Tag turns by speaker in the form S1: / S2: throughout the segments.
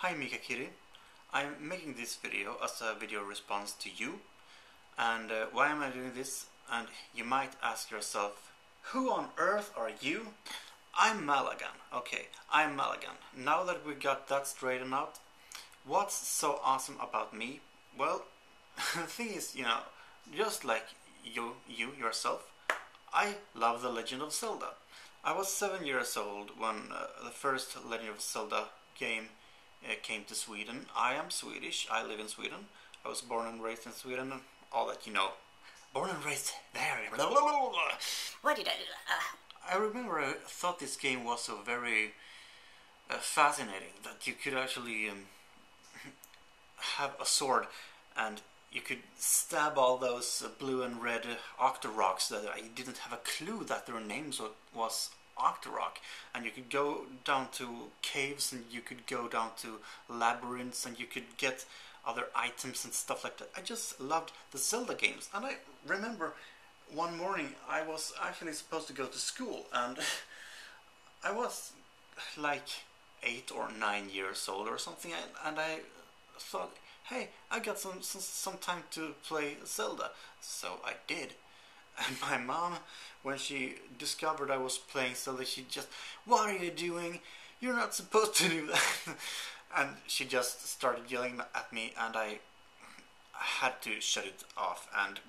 S1: Hi Mika Kitty. I'm making this video as a video response to you. And why am I doing this? And you might ask yourself, who on earth are you? I'm Malagan. Okay, I'm Malagan. Now that we got that straightened out, what's so awesome about me? Well, the thing is, just like you yourself, I love the Legend of Zelda. I was 7 years old when the first Legend of Zelda game came to Sweden. I am Swedish, I live in Sweden. I was born and raised in Sweden, and all that you know. Born and raised there.
S2: What did I do?
S1: I remember I thought this game was so very fascinating that you could actually have a sword and you could stab all those blue and red Octoroks that I didn't have a clue that their names was Octorok. And you could go down to caves and you could go down to labyrinths and you could get other items and stuff like that. I just loved the Zelda games. And I remember one morning I was actually supposed to go to school and I was like 8 or 9 years old or something, and I thought, hey, I got some time to play Zelda. So I did. And my mom, when she discovered I was playing Zelda, she just, what are you doing? You're not supposed to do that. And she just started yelling at me, and I had to shut it off and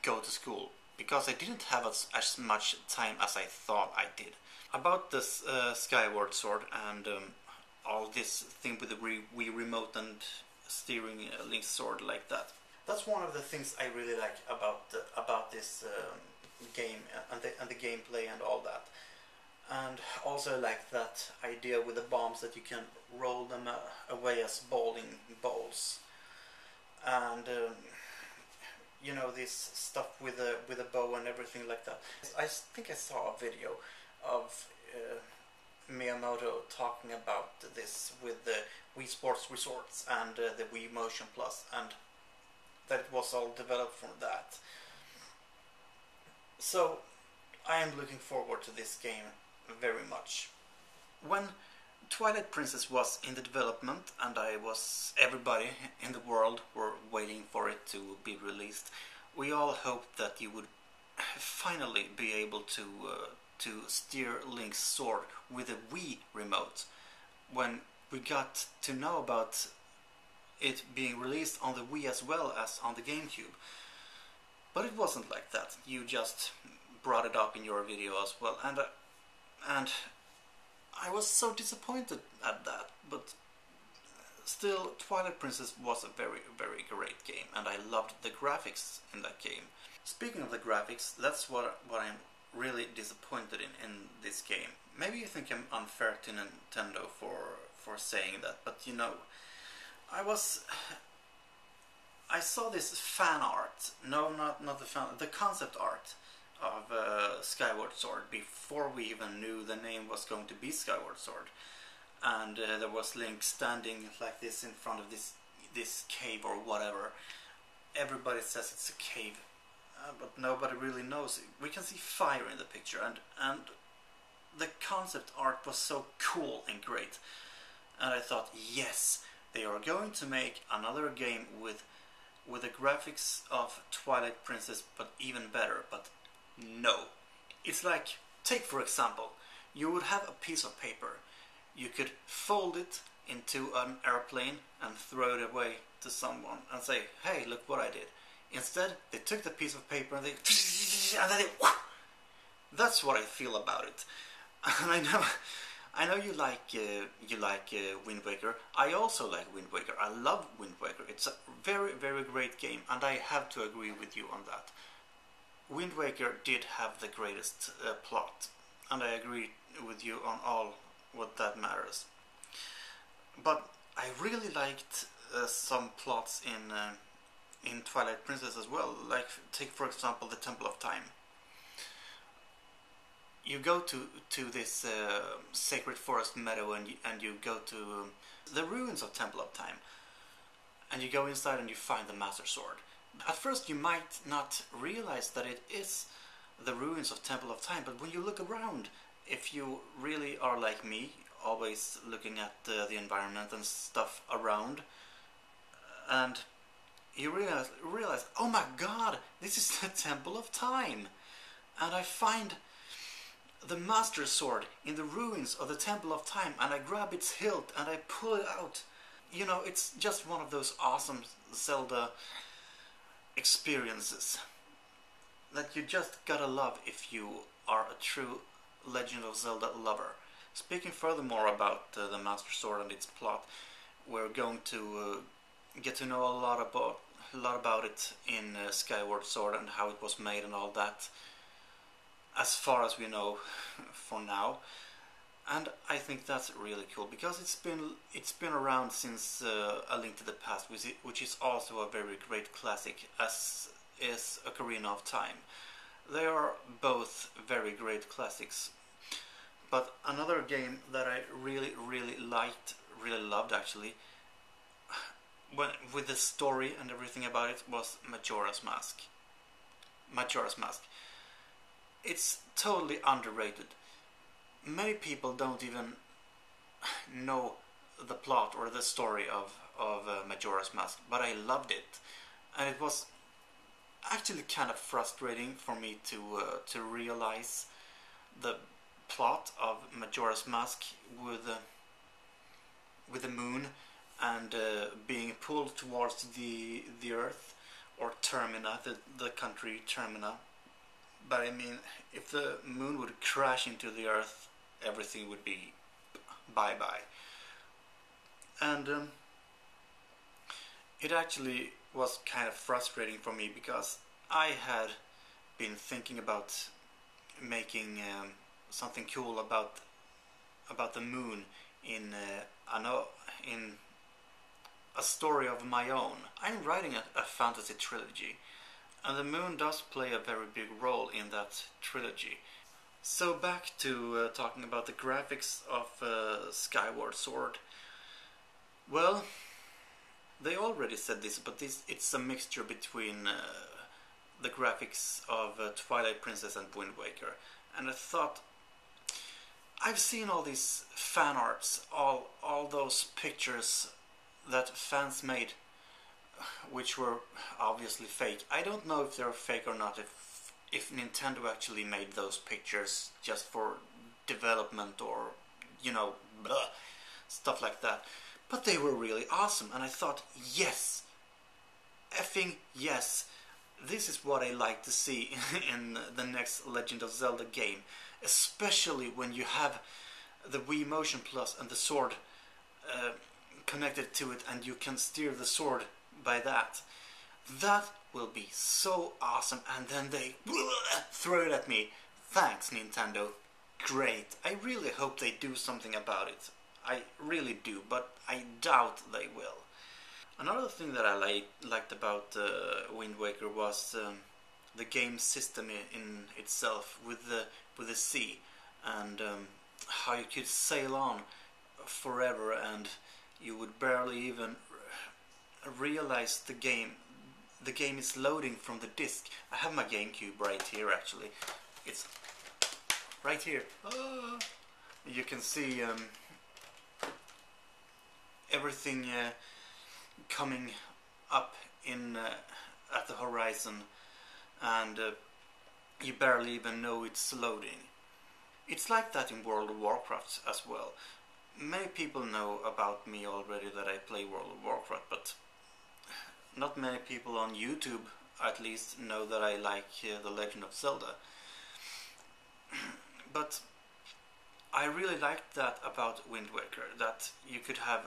S1: go to school because I didn't have as much time as I thought I did. About this Skyward Sword and all this thing with the Wii remote and steering Link sword like that. That's one of the things I really like about this game and the gameplay and all that. And also like that idea with the bombs that you can roll them away as bowling balls. And this stuff with a bow and everything like that. I think I saw a video of Miyamoto talking about this with the Wii Sports Resorts and the Wii Motion Plus, and that it was all developed from that. So I am looking forward to this game very much. When Twilight Princess was in the development and everybody in the world were waiting for it to be released, we all hoped that you would finally be able to steer Link's sword with a Wii remote. When we got to know about it being released on the Wii as well as on the GameCube. But it wasn't like that. You just brought it up in your video as well, and I was so disappointed at that. But still, Twilight Princess was a very, very great game, and I loved the graphics in that game. Speaking of the graphics, that's what I'm really disappointed in this game. Maybe you think I'm unfair to Nintendo for saying that, but I saw this fan art, the concept art of Skyward Sword before we even knew the name was going to be Skyward Sword. And there was Link standing like this in front of this cave or whatever. Everybody says it's a cave, but nobody really knows. We can see fire in the picture, and the concept art was so cool and great. And I thought, yes, they are going to make another game with the graphics of Twilight Princess, but even better. But no. It's like, take for example, you would have a piece of paper. You could fold it into an airplane and throw it away to someone and say, hey, look what I did. Instead, they took the piece of paper and that's what I feel about it. And I know you like Wind Waker. I also like Wind Waker. I love Wind Waker. It's a very, very great game, and I have to agree with you on that. Wind Waker did have the greatest plot, and I agree with you on all what that matters. But I really liked some plots in Twilight Princess as well. Like, take for example the Temple of Time. You go to this sacred forest meadow and you go to the ruins of Temple of Time, and you go inside and you find the Master Sword. At first you might not realize that it is the ruins of Temple of Time, but when you look around, if you really are like me, always looking at the environment and stuff around, and you realize, oh my god, this is the Temple of Time, and I find the Master Sword in the ruins of the Temple of Time, and I grab its hilt and I pull it out. You know, it's just one of those awesome Zelda experiences that you just gotta love if you are a true Legend of Zelda lover. Speaking furthermore about the Master Sword and its plot, we're going to get to know a lot about it in Skyward Sword and how it was made and all that, as far as we know for now. And I think that's really cool because it's been around since A Link to the Past, which is also a very great classic, as is Ocarina of Time. They are both very great classics. But another game that I really loved actually, with the story and everything about it, was Majora's Mask. Majora's Mask. It's totally underrated. Many people don't even know the plot or the story of Majora's Mask, but I loved it, and it was actually kind of frustrating for me to realize the plot of Majora's Mask with the moon and being pulled towards the Earth, or Termina, the country Termina. But I mean, if the moon would crash into the Earth, everything would be bye-bye. And it actually was kind of frustrating for me because I had been thinking about making something cool about the moon in a story of my own. I'm writing a fantasy trilogy, and the moon does play a very big role in that trilogy. So back to talking about the graphics of Skyward Sword. Well, they already said this, but it's a mixture between the graphics of Twilight Princess and Wind Waker. And I thought, I've seen all these fan arts, all those pictures that fans made, which were obviously fake. I don't know if they're fake or not, if Nintendo actually made those pictures just for development or, you know, blah, stuff like that. But they were really awesome, and I thought, yes, effing yes, this is what I like to see in the next Legend of Zelda game, especially when you have the Wii Motion Plus and the sword connected to it, and you can steer the sword by that. That will be so awesome. And then they throw it at me. Thanks, Nintendo. Great. I really hope they do something about it. I really do, but I doubt they will. Another thing that I liked about Wind Waker was the game system in itself, with the sea, and how you could sail on forever, and you would barely even realize the game is loading from the disc. I have my GameCube right here, actually. It's right here. You can see everything coming up in at the horizon, and you barely even know it's loading. It's like that in World of Warcraft as well. Many people know about me already that I play World of Warcraft, but not many people on YouTube, at least, know that I like The Legend of Zelda. But I really liked that about Wind Waker, that you could have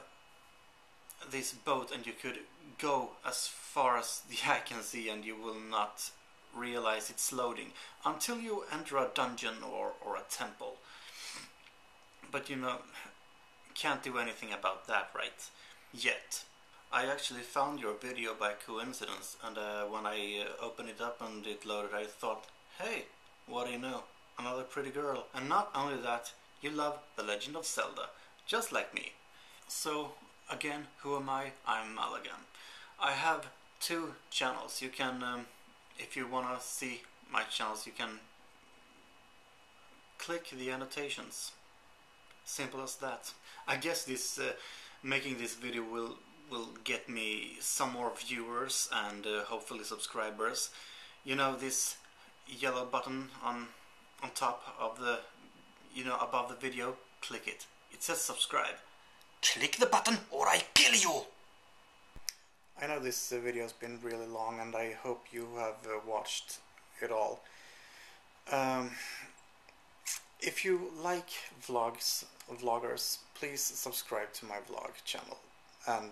S1: this boat and you could go as far as the eye can see, and you will not realize it's loading until you enter a dungeon or a temple. But you know, can't do anything about that right yet. I actually found your video by coincidence, and when I opened it up and it loaded, I thought, hey, what do you know? Another pretty girl. And not only that, you love The Legend of Zelda, just like me. So, again, who am I? I'm Mulligan. I have 2 channels. You can, if you want to see my channels, you can click the annotations. Simple as that. I guess this making this video will get me some more viewers and hopefully subscribers. You know, this yellow button on top of the, you know, above the video, click it. It says subscribe.
S2: Click the button or I kill you!
S1: I know this video has been really long and I hope you have watched it all. If you like vloggers, please subscribe to my vlog channel and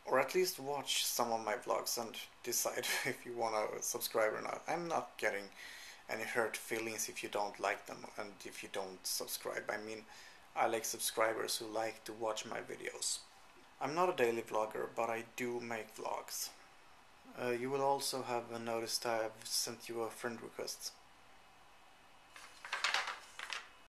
S1: or at least watch some of my vlogs and decide if you want to subscribe or not. I'm not getting any hurt feelings if you don't like them and if you don't subscribe. I mean, I like subscribers who like to watch my videos. I'm not a daily vlogger, but I do make vlogs. You will also have noticed I have sent you a friend request.